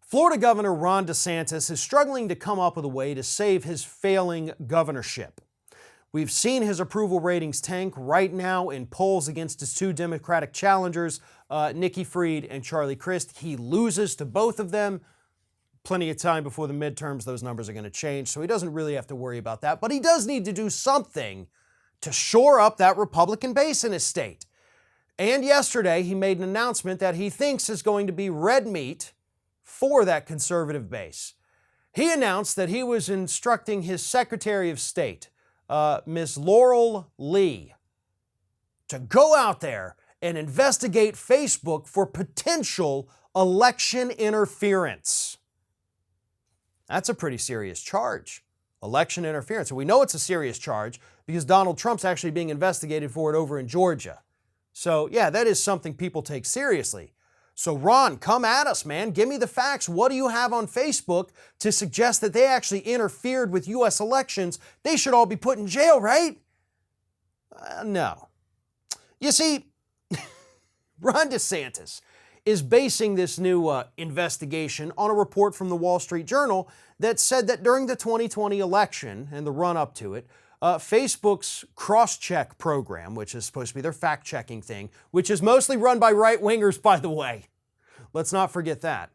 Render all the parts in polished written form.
Florida Governor Ron DeSantis is struggling to come up with a way to save his failing governorship. We've seen his approval ratings tank right now in polls against his two Democratic challengers, Nikki Fried and Charlie Crist. He loses to both of them. Plenty of time before the midterms, those numbers are going to change, so he doesn't really have to worry about that. But he does need to do something to shore up that Republican base in his state. And yesterday, he made an announcement that he thinks is going to be red meat for that conservative base. He announced that he was instructing his Secretary of State, Ms. Laurel Lee, to go out there and investigate Facebook for potential election interference. That's a pretty serious charge, election interference. And we know it's a serious charge because Donald Trump's actually being investigated for it over in Georgia. So yeah, that is something people take seriously. So Ron, come at us, man. Give me the facts. What do you have on Facebook to suggest that they actually interfered with U.S. elections? They should all be put in jail, right? No. You see, Ron DeSantis is basing this new investigation on a report from the Wall Street Journal that said that during the 2020 election and the run-up to it, Facebook's cross-check program, which is supposed to be their fact-checking thing, which is mostly run by right-wingers, by the way. Let's not forget that.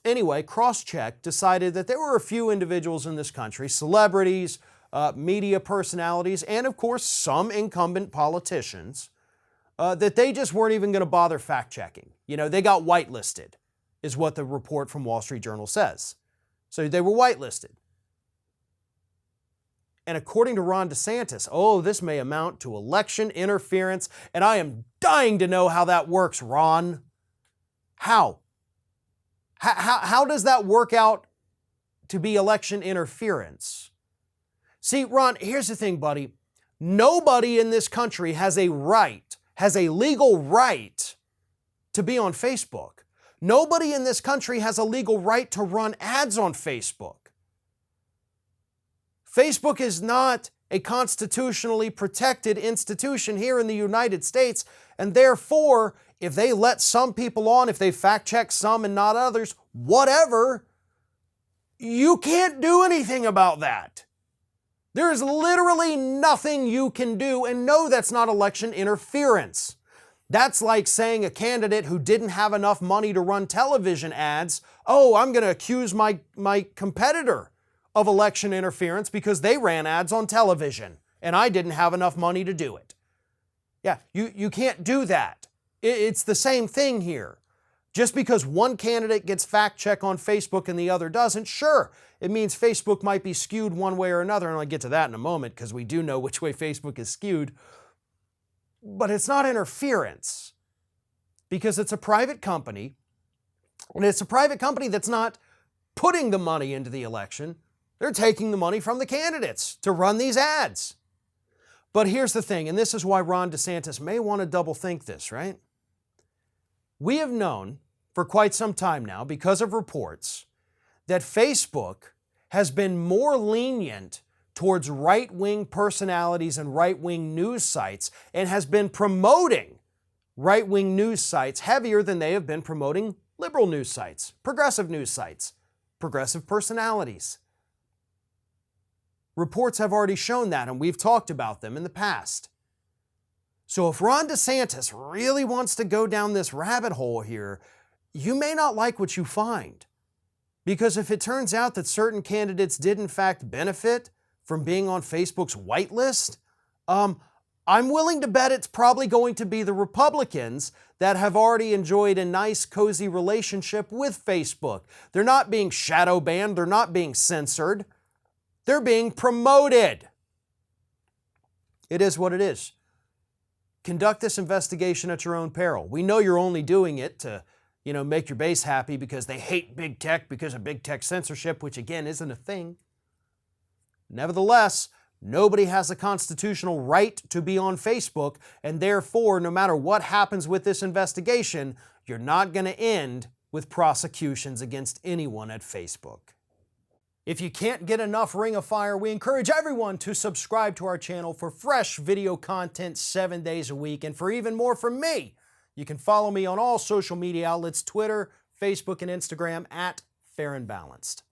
Anyway, cross-check decided that there were a few individuals in this country, celebrities, media personalities, and of course some incumbent politicians, that they just weren't even going to bother fact-checking. You know, they got whitelisted, is what the report from Wall Street Journal says. So they were whitelisted. And according to Ron DeSantis, this may amount to election interference, and I am dying to know how that works, Ron. How? How does that work out to be election interference? See, Ron, here's the thing, buddy. Nobody in this country has a legal right to be on Facebook. Nobody in this country has a legal right to run ads on Facebook. Facebook is not a constitutionally protected institution here in the United States, and therefore, if they let some people on, if they fact-check some and not others, whatever, you can't do anything about that. There's literally nothing you can do, and no, that's not election interference. That's like saying a candidate who didn't have enough money to run television ads, I'm going to accuse my competitor of election interference because they ran ads on television and I didn't have enough money to do it. Yeah, you can't do that. It's the same thing here. Just because one candidate gets fact-check on Facebook and the other doesn't, sure, it means Facebook might be skewed one way or another, and I'll get to that in a moment because we do know which way Facebook is skewed. But it's not interference because it's a private company, and it's a private company that's not putting the money into the election. They're taking the money from the candidates to run these ads. But here's the thing, and this is why Ron DeSantis may want to double think this, right? We have known for quite some time now, because of reports, that Facebook has been more lenient towards right-wing personalities and right-wing news sites and has been promoting right-wing news sites heavier than they have been promoting liberal news sites, progressive news sites, progressive personalities. Reports have already shown that, and we've talked about them in the past. So if Ron DeSantis really wants to go down this rabbit hole here, you may not like what you find. Because if it turns out that certain candidates did in fact benefit from being on Facebook's whitelist, I'm willing to bet it's probably going to be the Republicans that have already enjoyed a nice, cozy relationship with Facebook. They're not being shadow banned, they're not being censored. They're being promoted. It is what it is. Conduct this investigation at your own peril. We know you're only doing it to, make your base happy because they hate big tech because of big tech censorship, which again isn't a thing. Nevertheless, nobody has a constitutional right to be on Facebook, and therefore, no matter what happens with this investigation, you're not going to end with prosecutions against anyone at Facebook. If you can't get enough Ring of Fire, we encourage everyone to subscribe to our channel for fresh video content 7 days a week. And for even more from me, you can follow me on all social media outlets, Twitter, Facebook and Instagram at Fair and Balanced.